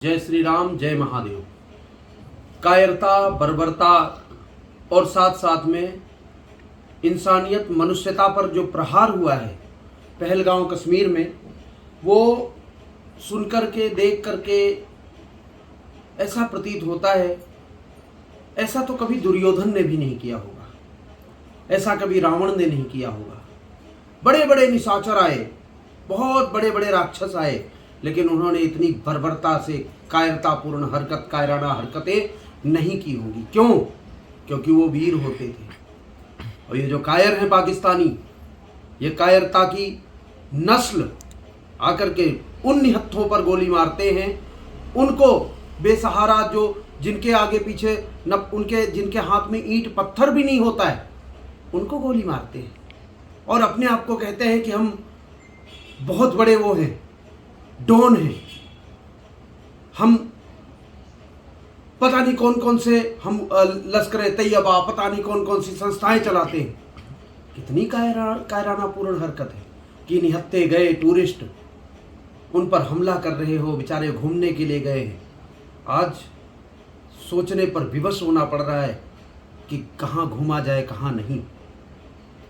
जय श्री राम, जय महादेव। कायरता, बर्बरता और साथ साथ में इंसानियत, मनुष्यता पर जो प्रहार हुआ है पहलगांव कश्मीर में, वो सुनकर के, देख करके ऐसा प्रतीत होता है ऐसा तो कभी दुर्योधन ने भी नहीं किया होगा, ऐसा कभी रावण ने नहीं किया होगा। बड़े बड़े निशाचर आए, बहुत बड़े बड़े राक्षस आए, लेकिन उन्होंने इतनी बर्बरता से कायरतापूर्ण हरकत, कायराना हरकतें नहीं की होंगी। क्यों? क्योंकि वो वीर होते थे। और ये जो कायर हैं पाकिस्तानी, ये कायरता की नस्ल आकर के उन निहत्थों पर गोली मारते हैं, उनको बेसहारा, जो जिनके आगे पीछे न उनके जिनके हाथ में ईंट पत्थर भी नहीं होता है, उनको गोली मारते हैं और अपने आप को कहते हैं कि हम बहुत बड़े वो हैं, डॉन हैं, हम पता नहीं कौन कौन से, हम लश्कर तैयबा, पता नहीं कौन कौन सी संस्थाएं चलाते हैं। कितनी कायरानापूर्ण हरकत है कि निहत्थे गए टूरिस्ट, उन पर हमला कर रहे हो, बेचारे घूमने के लिए गए हैं। आज सोचने पर विवश होना पड़ रहा है कि कहाँ घूमा जाए, कहाँ नहीं।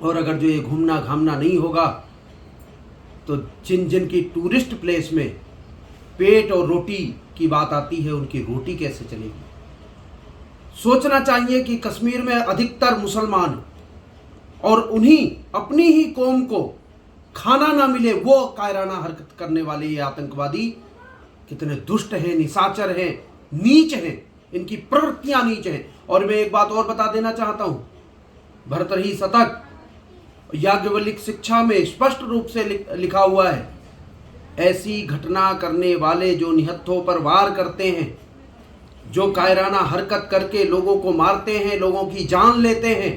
और अगर जो ये घूमना घामना नहीं होगा तो जिन जिन की टूरिस्ट प्लेस में पेट और रोटी की बात आती है, उनकी रोटी कैसे चलेगी। सोचना चाहिए कि कश्मीर में अधिकतर मुसलमान और उन्हीं अपनी ही कौम को खाना ना मिले, वो कायराना हरकत करने वाले ये आतंकवादी कितने दुष्ट हैं, निशाचर हैं, नीच हैं, इनकी प्रवृत्तियां नीच हैं। और मैं एक बात और बता देना चाहता हूं, भर्तृहरि शतक याज्ञवल्क्य शिक्षा में स्पष्ट रूप से लिखा हुआ है, ऐसी घटना करने वाले जो निहत्थों पर वार करते हैं, जो कायराना हरकत करके लोगों को मारते हैं, लोगों की जान लेते हैं,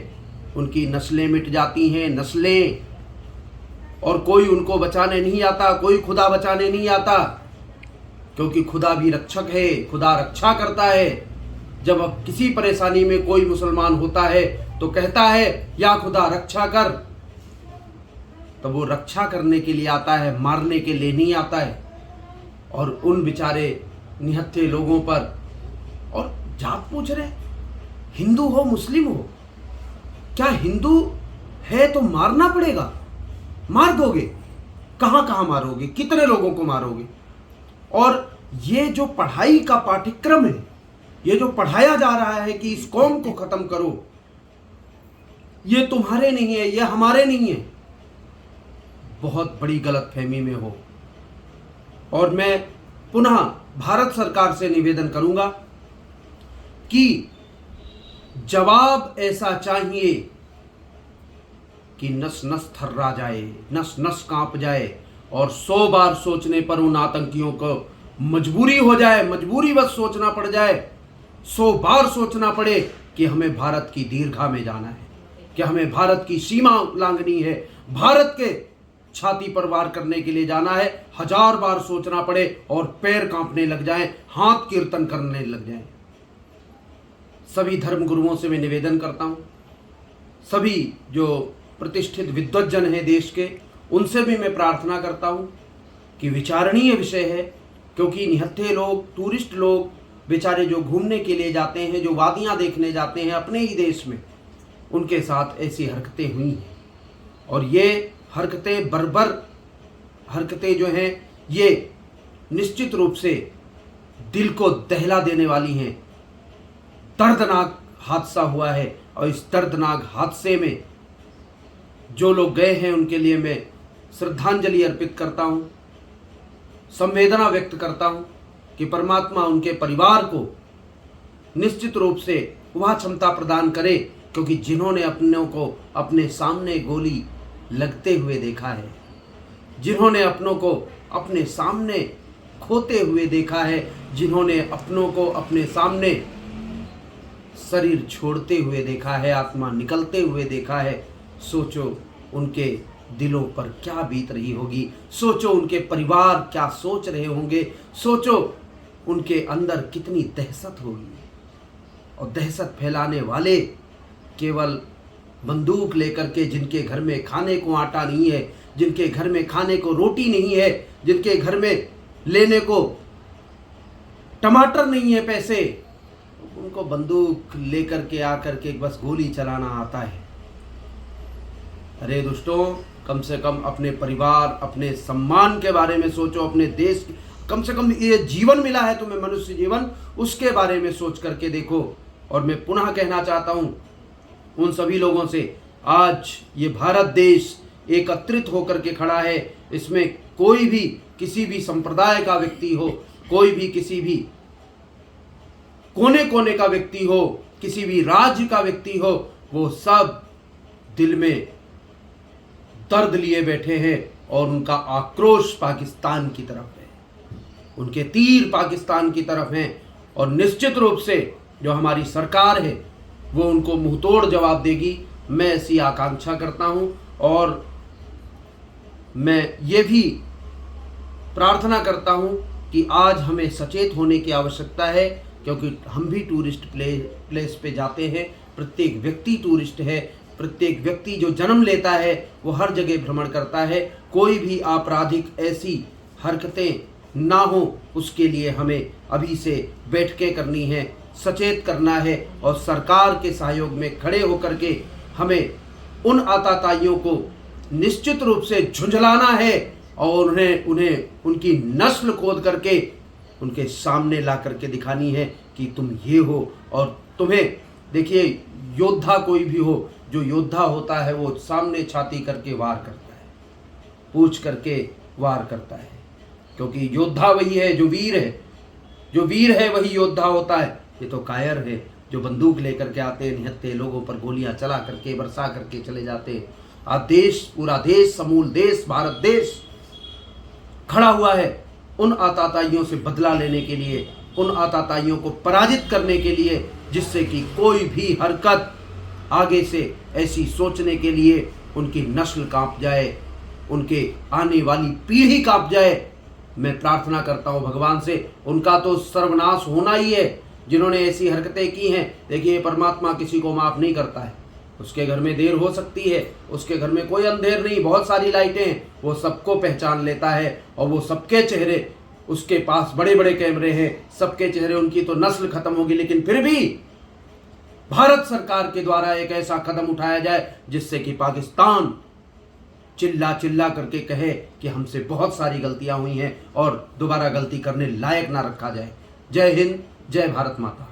उनकी नस्लें मिट जाती हैं, नस्लें। और कोई उनको बचाने नहीं आता, कोई खुदा बचाने नहीं आता, क्योंकि खुदा भी रक्षक है, खुदा रक्षा करता है। जब अब किसी परेशानी में कोई मुसलमान होता है तो कहता है या खुदा रक्षा कर, तो वो रक्षा करने के लिए आता है, मारने के लिए नहीं आता है। और उन बेचारे निहत्थे लोगों पर, और जात पूछ रहे, हिंदू हो मुस्लिम हो, क्या हिंदू है तो मारना पड़ेगा? मार दोगे? कहां कहां मारोगे? कितने लोगों को मारोगे? और ये जो पढ़ाई का पाठ्यक्रम है, ये जो पढ़ाया जा रहा है कि इस कौम को खत्म करो, ये तुम्हारे नहीं है, ये हमारे नहीं है, बहुत बड़ी गलतफहमी में हो। और मैं पुनः भारत सरकार से निवेदन करूंगा कि जवाब ऐसा चाहिए कि नस नस थर्रा जाए, नस नस कांप जाए, और 100 बार सोचने पर उन आतंकियों को मजबूरी हो जाए, मजबूरी बस सोचना पड़ जाए, 100 बार सोचना पड़े कि हमें भारत की दीर्घा में जाना है, कि हमें भारत की सीमा लांघनी है, भारत के छाती पर वार करने के लिए जाना है। 1000 बार सोचना पड़े और पैर कांपने लग जाएं, हाथ कीर्तन करने लग जाएं। सभी धर्म गुरुओं से मैं निवेदन करता हूं, सभी जो प्रतिष्ठित विद्वज्जन हैं देश के, उनसे भी मैं प्रार्थना करता हूं कि विचारणीय विषय है, क्योंकि निहत्थे लोग, टूरिस्ट लोग बेचारे जो घूमने के लिए जाते हैं, जो वादियां देखने जाते हैं अपने ही देश में, उनके साथ ऐसी हरकतें हुई हैं। और ये हरकतें, बर्बर हरकतें जो हैं, ये निश्चित रूप से दिल को दहला देने वाली हैं। दर्दनाक हादसा हुआ है, और इस दर्दनाक हादसे में जो लोग गए हैं उनके लिए मैं श्रद्धांजलि अर्पित करता हूं, संवेदना व्यक्त करता हूं कि परमात्मा उनके परिवार को निश्चित रूप से वह क्षमता प्रदान करे, क्योंकि जिन्होंने अपनों को अपने सामने गोली लगते हुए देखा है, जिन्होंने अपनों को अपने सामने खोते हुए देखा है, जिन्होंने अपनों को अपने सामने शरीर छोड़ते हुए देखा है, आत्मा निकलते हुए देखा है, सोचो उनके दिलों पर क्या बीत रही होगी, सोचो उनके परिवार क्या सोच रहे होंगे, सोचो उनके अंदर कितनी दहशत होगी। और दहशत फैलाने वाले केवल बंदूक लेकर के, जिनके घर में खाने को आटा नहीं है, जिनके घर में खाने को रोटी नहीं है, जिनके घर में लेने को टमाटर नहीं है पैसे, उनको बंदूक लेकर के आकर के बस गोली चलाना आता है। अरे दोस्तों, कम से कम अपने परिवार, अपने सम्मान के बारे में सोचो, अपने देश, कम से कम ये जीवन मिला है तुम्हें, मनुष्य जीवन, उसके बारे में सोच करके देखो। और मैं पुनः कहना चाहता हूँ उन सभी लोगों से, आज ये भारत देश एकत्रित होकर के खड़ा है। इसमें कोई भी किसी भी संप्रदाय का व्यक्ति हो, कोई भी किसी भी कोने कोने का व्यक्ति हो, किसी भी राज्य का व्यक्ति हो, वो सब दिल में दर्द लिए बैठे हैं और उनका आक्रोश पाकिस्तान की तरफ है, उनके तीर पाकिस्तान की तरफ हैं। और निश्चित रूप से जो हमारी सरकार है वो उनको मुंहतोड़ जवाब देगी, मैं ऐसी आकांक्षा करता हूं। और मैं ये भी प्रार्थना करता हूं कि आज हमें सचेत होने की आवश्यकता है, क्योंकि हम भी टूरिस्ट प्लेस पे जाते हैं, प्रत्येक व्यक्ति टूरिस्ट है, प्रत्येक व्यक्ति जो जन्म लेता है वो हर जगह भ्रमण करता है। कोई भी आपराधिक ऐसी हरकतें ना हो, उसके लिए हमें अभी से बैठकें करनी है, सचेत करना है और सरकार के सहयोग में खड़े होकर के हमें उन आतताइयों को निश्चित रूप से झुंझलाना है और उन्हें उनकी नस्ल खोद करके उनके सामने ला करके दिखानी है कि तुम ये हो। और तुम्हें देखिए, योद्धा कोई भी हो, जो योद्धा होता है वो सामने छाती करके वार करता है, पूछ करके वार करता है, क्योंकि योद्धा वही है जो वीर है, जो वीर है वही योद्धा होता है। ये तो कायर है जो बंदूक लेकर के आते हैं, निहत्ते लोगों पर गोलियां चला करके, बरसा करके चले जाते हैं। आज देश, पूरा देश, समूल देश, भारत देश खड़ा हुआ है उन आतताइयों से बदला लेने के लिए, उन आतताइयों को पराजित करने के लिए, जिससे कि कोई भी हरकत आगे से ऐसी सोचने के लिए उनकी नस्ल कांप जाए, उनके आने वाली पीढ़ी कांप जाए। मैं प्रार्थना करता हूं भगवान से, उनका तो सर्वनाश होना ही है जिन्होंने ऐसी हरकतें की हैं। देखिए, परमात्मा किसी को माफ नहीं करता है। उसके घर में देर हो सकती है, उसके घर में कोई अंधेर नहीं, बहुत सारी लाइटें हैं, वो सबको पहचान लेता है और वो सबके चेहरे, उसके पास बड़े बड़े कैमरे हैं, सबके चेहरे, उनकी तो नस्ल खत्म होगी। लेकिन फिर भी भारत सरकार के द्वारा एक ऐसा कदम उठाया जाए जिससे कि पाकिस्तान चिल्ला चिल्ला करके कहे कि हमसे बहुत सारी गलतियां हुई हैं और दोबारा गलती करने लायक ना रखा जाए। जय हिंद, जय भारत माता।